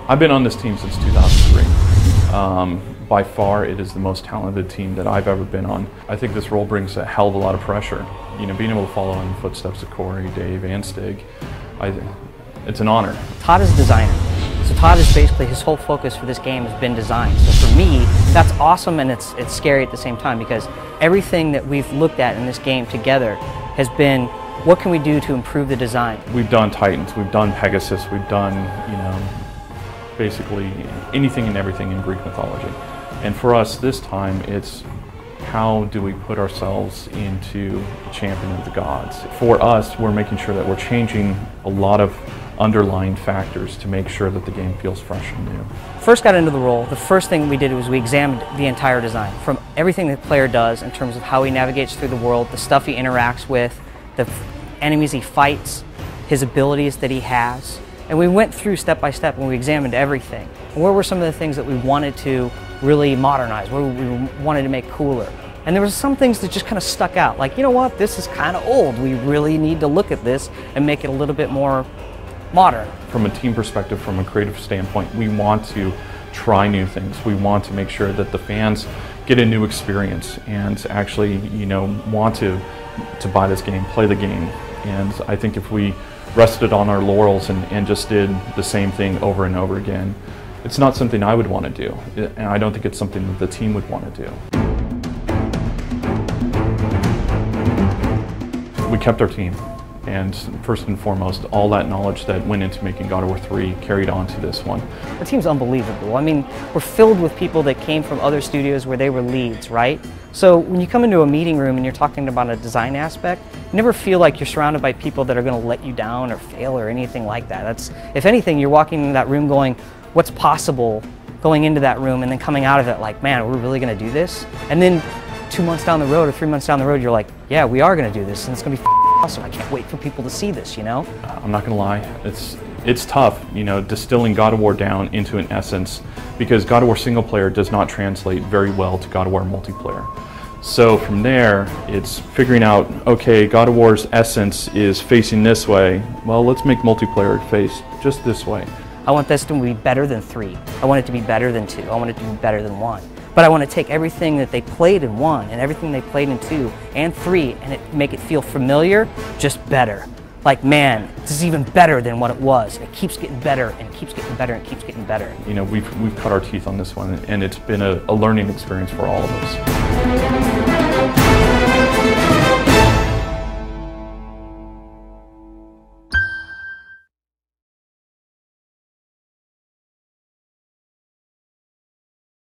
I've been on this team since 2003. By far, it is the most talented team that I've ever been on. I think this role brings a hell of a lot of pressure. You know, being able to follow in the footsteps of Corey, Dave, and Stig, it's an honor. Todd is a designer. So Todd is basically, his whole focus for this game has been design. So for me, that's awesome and it's scary at the same time, because everything that we've looked at in this game together has been, what can we do to improve the design? We've done Titans, we've done Pegasus, we've done, you know, basically anything and everything in Greek mythology. And for us this time, it's how do we put ourselves into the champion of the gods? For us, we're making sure that we're changing a lot of underlying factors to make sure that the game feels fresh and new. First got into the role, the first thing we did was we examined the entire design, from everything the player does in terms of how he navigates through the world, the stuff he interacts with, the enemies he fights, his abilities that he has. And we went through step by step and we examined everything. And where were some of the things that we wanted to really modernize, where we wanted to make cooler. And there were some things that just kind of stuck out, like, you know what, this is kind of old. We really need to look at this and make it a little bit more modern. From a team perspective, from a creative standpoint, we want to try new things. We want to make sure that the fans get a new experience and actually, you know, want to buy this game, play the game. And I think if we rested on our laurels and just did the same thing over and over again, it's not something I would want to do. And I don't think it's something that the team would want to do. We kept our team. And first and foremost, all that knowledge that went into making God of War 3 carried on to this one. The team's unbelievable. I mean, we're filled with people that came from other studios where they were leads, right? So when you come into a meeting room and you're talking about a design aspect, you never feel like you're surrounded by people that are going to let you down or fail or anything like that. That's, if anything, you're walking into that room going, what's possible, going into that room and then coming out of it like, man, we're really going to do this? And then 2 months down the road or 3 months down the road, you're like, yeah, we are going to do this and it's going to be awesome. I can't wait for people to see this, you know? I'm not gonna lie, it's tough, you know, distilling God of War down into an essence, because God of War single player does not translate very well to God of War multiplayer. So from there, it's figuring out, okay, God of War's essence is facing this way, well, let's make multiplayer face just this way. I want this to be better than 3. I want it to be better than 2. I want it to be better than 1. But I want to take everything that they played in 1 and everything they played in 2 and 3 and make it feel familiar, just better. Like, man, this is even better than what it was. It keeps getting better and keeps getting better and keeps getting better. You know, we've cut our teeth on this one, and it's been a learning experience for all of us.